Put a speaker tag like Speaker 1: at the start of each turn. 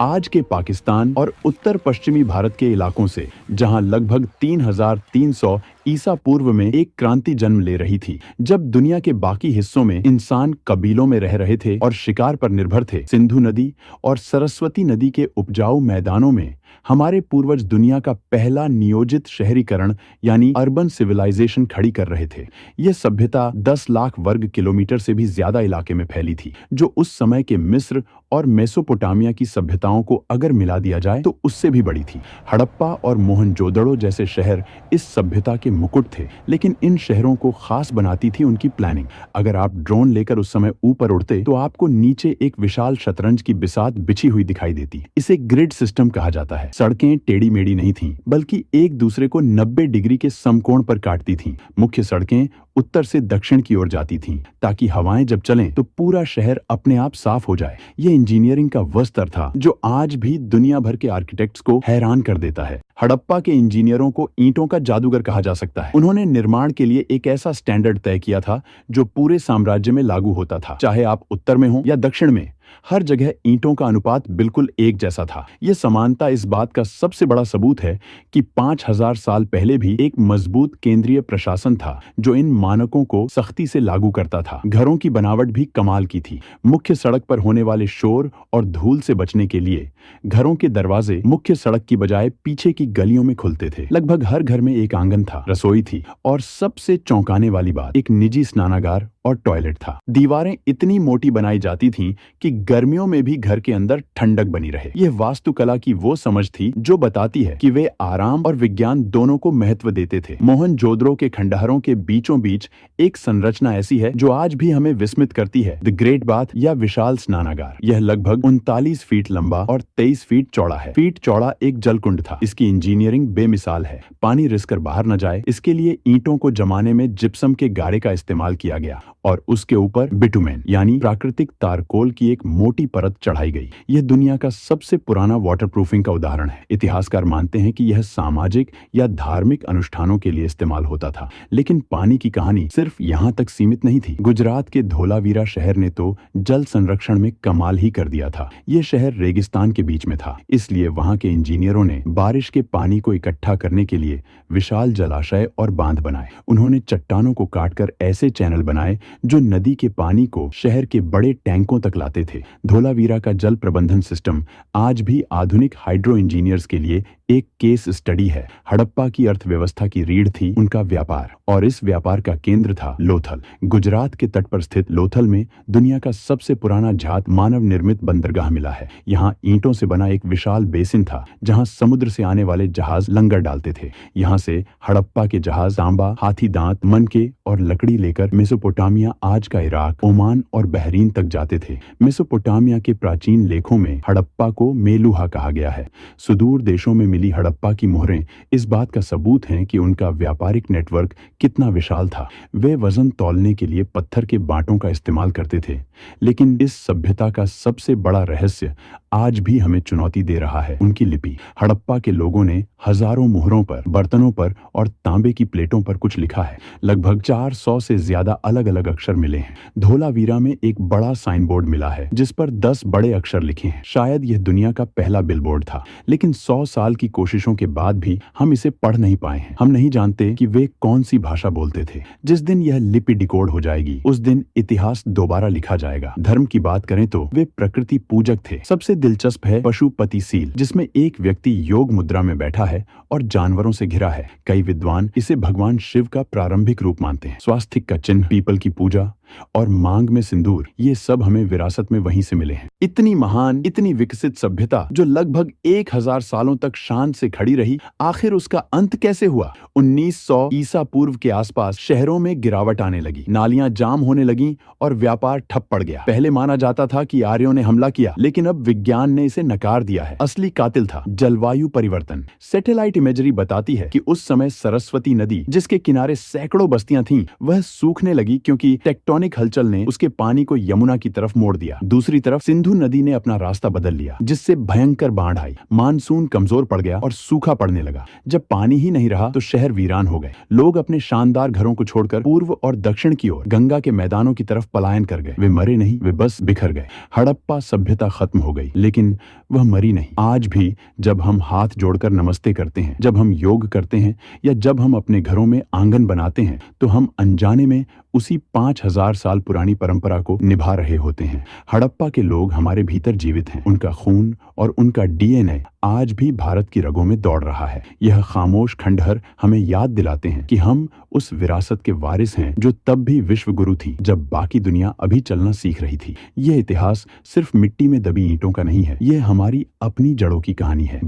Speaker 1: आज के पाकिस्तान और उत्तर पश्चिमी भारत के इलाकों से, जहां लगभग 3300 ईसा पूर्व में एक क्रांति जन्म ले रही थी। जब दुनिया के बाकी हिस्सों में इंसान कबीलों में रह रहे थे और शिकार पर निर्भर थे, सिंधु नदी और सरस्वती नदी के उपजाऊ मैदानों में हमारे पूर्वज दुनिया का पहला नियोजित शहरीकरण यानी अर्बन सिविलाइजेशन खड़ी कर रहे थे। यह सभ्यता 10 लाख वर्ग किलोमीटर से भी ज्यादा इलाके में फैली थी, जो उस समय के मिस्र और मेसोपोटामिया की सभ्यताओं को अगर मिला दिया जाए तो उससे भी बड़ी थी। हड़प्पा और मोहनजोदड़ो जैसे शहर इस सभ्यता के मुकुट थे, लेकिन इन शहरों को खास बनाती थी उनकी प्लानिंग। अगर आप ड्रोन लेकर उस समय ऊपर उड़ते तो आपको नीचे एक विशाल शतरंज की बिसात बिछी हुई दिखाई देती। इसे ग्रिड सिस्टम कहा जाता है। सड़कें टेढ़ी मेढ़ी नहीं थीं, बल्कि एक दूसरे को 90 डिग्री के समकोण पर काटती थीं। मुख्य सड़कें उत्तर से दक्षिण की ओर जाती थीं, ताकि हवाएं जब चलें तो पूरा शहर अपने आप साफ हो जाए। ये इंजीनियरिंग का वो स्तर था जो आज भी दुनिया भर के आर्किटेक्ट्स को हैरान कर देता है। हड़प्पा के इंजीनियरों को ईंटों का जादूगर कहा जा सकता है। उन्होंने निर्माण के लिए एक ऐसा स्टैंडर्ड तय किया था जो पूरे साम्राज्य में लागू होता था, चाहे आप उत्तर में हो या दक्षिण में। हर जगह ईंटों का अनुपात बिल्कुल एक जैसा था। यह समानता इस बात का सबसे बड़ा सबूत है कि 5000 साल पहले भी एक मजबूत केंद्रीय प्रशासन था जो इन मानकों को सख्ती से लागू करता था। घरों की बनावट भी कमाल की थी। मुख्य सड़क पर होने वाले शोर और धूल से बचने के लिए घरों के दरवाजे मुख्य सड़क की बजाय पीछे की गलियों में खुलते थे। लगभग हर घर में एक आंगन था, रसोई थी और सबसे चौंकाने वाली बात, एक निजी स्नानागार और टॉयलेट था। दीवारें इतनी मोटी बनाई जाती थीं कि गर्मियों में भी घर के अंदर ठंडक बनी रहे। यह वास्तुकला की वो समझ थी जो बताती है कि वे आराम और विज्ञान दोनों को महत्व देते थे। मोहनजोदड़ो के खंडहरों के बीचों बीच एक संरचना ऐसी है जो आज भी हमें विस्मित करती है, द ग्रेट बाथ या विशाल स्नानागार। यह लगभग 39 फीट लंबा और 23 फीट चौड़ा है। फीट चौड़ा एक जलकुंड था। इसकी इंजीनियरिंग बेमिसाल है। पानी रिसकर बाहर न जाए, इसके लिए ईंटों को जमाने में जिप्सम के गारे का इस्तेमाल किया गया और उसके ऊपर बिटुमेन यानी प्राकृतिक तारकोल की एक मोटी परत चढ़ाई गई। यह दुनिया का सबसे पुराना वाटरप्रूफिंग का उदाहरण है। इतिहासकार मानते हैं कि यह सामाजिक या धार्मिक अनुष्ठानों के लिए इस्तेमाल होता था, लेकिन पानी की कहानी सिर्फ यहाँ तक सीमित नहीं थी। गुजरात के धोलावीरा शहर ने तो जल संरक्षण में कमाल ही कर दिया था। यह शहर रेगिस्तान के बीच में था, इसलिए वहां के इंजीनियरों ने बारिश के पानी को इकट्ठा करने के लिए विशाल जलाशय और बांध बनाए। उन्होंने चट्टानों को काटकर ऐसे चैनल बनाए जो नदी के पानी को शहर के बड़े टैंकों तक लाते थे। धोलावीरा का जल प्रबंधन सिस्टम आज भी आधुनिक हाइड्रो इंजीनियर्स के लिए एक केस स्टडी है। हड़प्पा की अर्थव्यवस्था की रीढ़ थी उनका व्यापार, और इस व्यापार का केंद्र था लोथल। गुजरात के तट पर स्थित लोथल में दुनिया का सबसे पुराना जात मानव निर्मित बंदरगाह मिला है। यहाँ ईंटों से बना एक विशाल बेसिन था जहाँ समुद्र से आने वाले जहाज लंगर डालते थे। यहाँ से हड़प्पा के जहाज तांबा, हाथी दांत, मनके और लकड़ी लेकर मेसोपोटामिया, आज का इराक, ओमान और बहरीन तक जाते थे। मेसोपोटामिया के प्राचीन लेखों में हड़प्पा को मेलुहा कहा गया है। सुदूर देशों में मिली हड़प्पा की मोहरें इस बात का सबूत हैं कि उनका व्यापारिक नेटवर्क कितना विशाल था। वे वजन तौलने के लिए पत्थर के बांटों का इस्तेमाल करते थे, लेकिन इस सभ्यता का सबसे बड़ा रहस्य आज भी हमें चुनौती दे रहा है, उनकी लिपि। हड़प्पा के लोगों ने हजारों मोहरों पर, बर्तनों पर और तांबे की प्लेटों पर कुछ लिखा है। लगभग 400 से ज्यादा अलग अलग अक्षर मिले हैं। धोलावीरा में एक बड़ा साइन बोर्ड मिला है जिस पर 10 बड़े अक्षर लिखे हैं। शायद यह दुनिया का पहला बिलबोर्ड था, लेकिन 100 साल की कोशिशों के बाद भी हम इसे पढ़ नहीं पाए हैं। हम नहीं जानते कि वे कौन सी भाषा बोलते थे। जिस दिन यह लिपि डिकोड हो जाएगी, उस दिन इतिहास दोबारा लिखा जाएगा। धर्म की बात करें तो वे प्रकृति पूजक थे। सबसे दिलचस्प है पशुपति सील, जिसमें एक व्यक्ति योग मुद्रा में बैठा है और जानवरों से घिरा है। कई विद्वान इसे भगवान शिव का प्रारंभिक रूप मानते हैं। स्वास्तिक का चिन्ह, पीपल की पूजा और मांग में सिंदूर, ये सब हमें विरासत में वहीं से मिले हैं। इतनी महान, इतनी विकसित सभ्यता जो लगभग 1000 सालों तक शान से खड़ी रही, आखिर उसका अंत कैसे हुआ? 1900 ईसा पूर्व के आसपास शहरों में गिरावट आने लगी, नालियां जाम होने लगी और व्यापार ठप पड़ गया। पहले माना जाता था कि आर्यों ने हमला किया, लेकिन अब विज्ञान ने इसे नकार दिया है। असली कातिल था जलवायु परिवर्तन। सैटेलाइट इमेजरी बताती है कि उस समय सरस्वती नदी, जिसके किनारे सैकड़ों बस्तियां थीं, वह सूखने लगी क्योंकि टेक्टोनिक टेक्टोनिक हलचल ने उसके पानी को यमुना की तरफ मोड़ दिया। दूसरी तरफ सिंधु नदी ने अपना रास्ता बदल लिया, जिससे भयंकर बाढ़ आई। मानसून कमजोर पड़ गया और सूखा पड़ने लगा। जब पानी ही नहीं रहा तो शहर वीरान हो गए। लोग अपने शानदार घरों को छोड़कर पूर्व और दक्षिण की ओर गंगा के मैदानों की तरफ पलायन कर गए। वे मरे नहीं, वे बस बिखर गए। हड़प्पा सभ्यता खत्म हो गई, लेकिन वह मरी नहीं। आज भी जब हम हाथ जोड़कर नमस्ते करते हैं, जब हम योग करते हैं या जब हम अपने घरों में आंगन बनाते हैं, तो हम अनजाने में उसी 5000 साल पुरानी परंपरा को निभा रहे होते हैं। हड़प्पा के लोग हमारे भीतर जीवित हैं। उनका खून और उनका डीएनए आज भी भारत की रगों में दौड़ रहा है। यह खामोश खंडहर हमें याद दिलाते हैं कि हम उस विरासत के वारिस हैं जो तब भी विश्व गुरु थी, जब बाकी दुनिया अभी चलना सीख रही थी। यह इतिहास सिर्फ मिट्टी में दबी ईंटों का नहीं है, यह हमारी अपनी जड़ों की कहानी है।